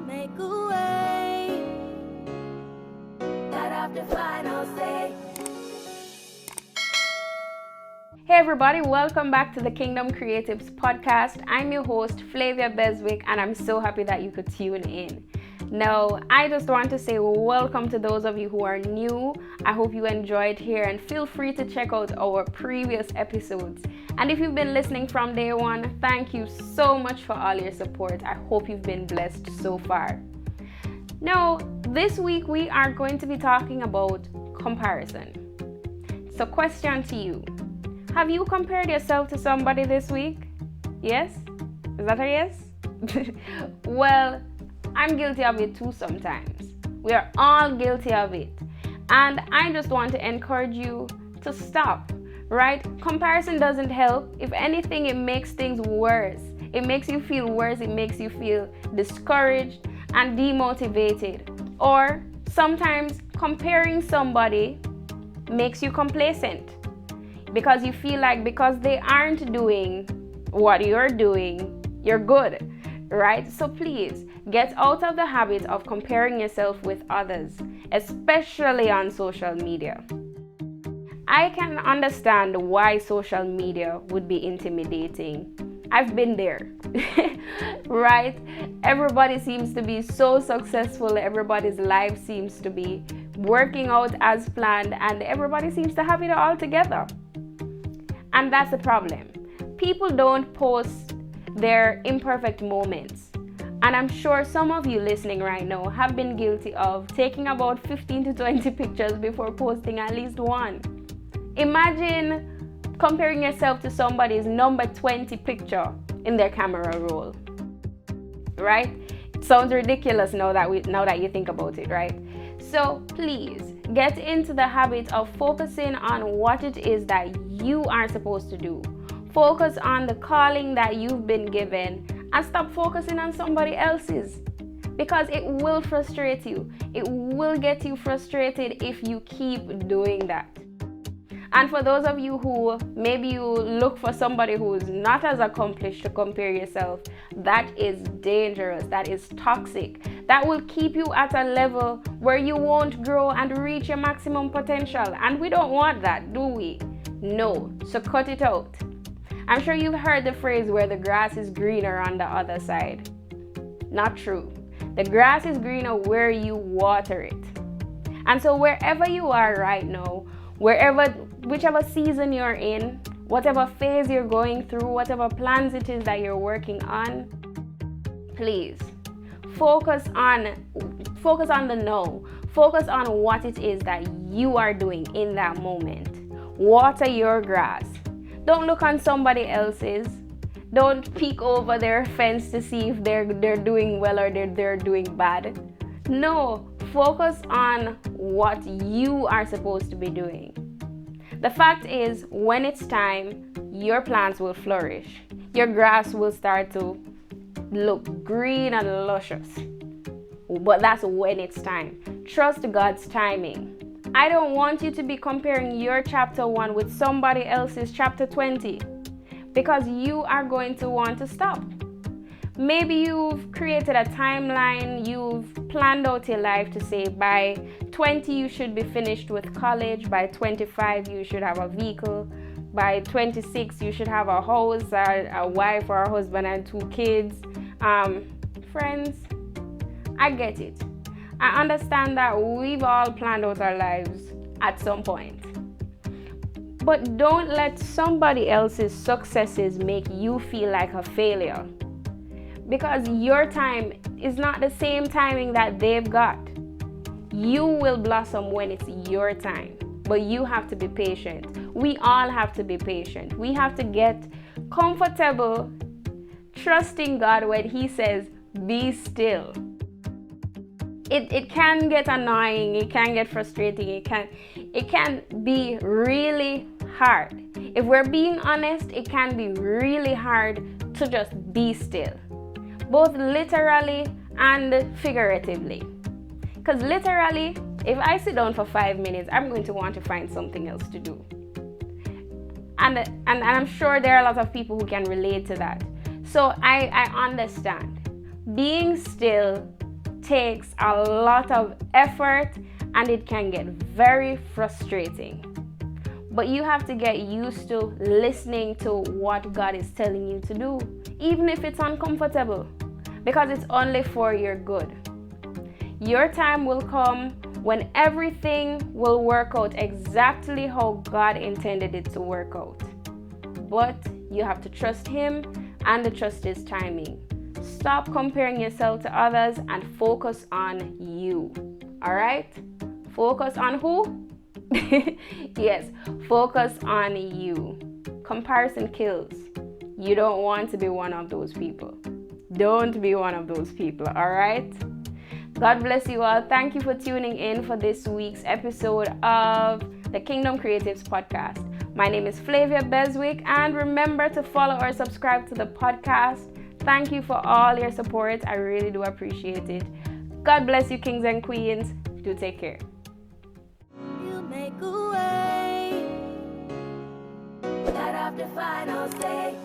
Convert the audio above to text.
make a way. Gotta have the final say. Hey everybody, welcome back to the Kingdom Creatives podcast. I'm your host, Flavia Beswick, and I'm so happy that you could tune in. Now, I just want to say welcome to those of you who are new. I hope you enjoyed here and feel free to check out our previous episodes. And if you've been listening from day one, thank you so much for all your support. I hope you've been blessed so far. Now, this week we are going to be talking about comparison. So, question to you. Have you compared yourself to somebody this week? Yes? Is that a yes? Well, I'm guilty of it too sometimes. We are all guilty of it. And I just want to encourage you to stop, right? Comparison doesn't help. If anything, it makes things worse. It makes you feel worse. It makes you feel discouraged and demotivated. Or sometimes comparing somebody makes you complacent, because you feel like because they aren't doing what you're doing, you're good, right? So please get out of the habit of comparing yourself with others, especially on social media. I can understand why social media would be intimidating. I've been there, right? Everybody seems to be so successful. Everybody's life seems to be working out as planned, and everybody seems to have it all together. And that's the problem. People don't post their imperfect moments. And I'm sure some of you listening right now have been guilty of taking about 15 to 20 pictures before posting at least one. Imagine comparing yourself to somebody's number 20 picture in their camera roll. Right? It sounds ridiculous now that you think about it, right? So please get into the habit of focusing on what it is that you are supposed to do. Focus on the calling that you've been given and stop focusing on somebody else's, because it will frustrate you. It will get you frustrated if you keep doing that. And for those of you who maybe you look for somebody who is not as accomplished to compare yourself, that is dangerous. That is toxic. That will keep you at a level where you won't grow and reach your maximum potential. And we don't want that, do we? No. So cut it out. I'm sure you've heard the phrase where the grass is greener on the other side. Not true. The grass is greener where you water it. And so wherever you are right now, whichever season you're in, whatever phase you're going through, whatever plans it is that you're working on, please focus on the now. Focus on what it is that you are doing in that moment. Water your grass. Don't look on somebody else's. Don't peek over their fence to see if they're doing well or they're doing bad. No, focus on what you are supposed to be doing. The fact is, when it's time, your plants will flourish. Your grass will start to look green and luscious. But that's when it's time. Trust God's timing. I don't want you to be comparing your chapter 1 with somebody else's chapter 20, because you are going to want to stop. Maybe you've created a timeline, you've planned out your life to say by 20 you should be finished with college, by 25 you should have a vehicle, by 26 you should have a house, a wife or a husband and 2 kids. Friends, I get it. I understand that we've all planned out our lives at some point. But don't let somebody else's successes make you feel like a failure, because your time is not the same timing that they've got. You will blossom when it's your time, but you have to be patient. We all have to be patient. We have to get comfortable trusting God when He says, be still. It can get annoying, it can get frustrating, it can be really hard. If we're being honest, it can be really hard to just be still, both literally and figuratively. Because literally, if I sit down for 5 minutes, I'm going to want to find something else to do. And I'm sure there are a lot of people who can relate to that. So I understand. Being still takes a lot of effort and it can get very frustrating. But you have to get used to listening to what God is telling you to do, even if it's uncomfortable, because it's only for your good. Your time will come when everything will work out exactly how God intended it to work out. But you have to trust Him and trust His timing. Stop comparing yourself to others and focus on you. All right? Focus on who? Yes, focus on you. Comparison kills. You don't want to be one of those people. Don't be one of those people, all right? God bless you all. Thank you for tuning in for this week's episode of the Kingdom Creatives Podcast. My name is Flavia Beswick, and remember to follow or subscribe to the podcast. Thank you for all your support. I really do appreciate it. God bless you, kings and queens. Do take care. You make a way. God have the final say.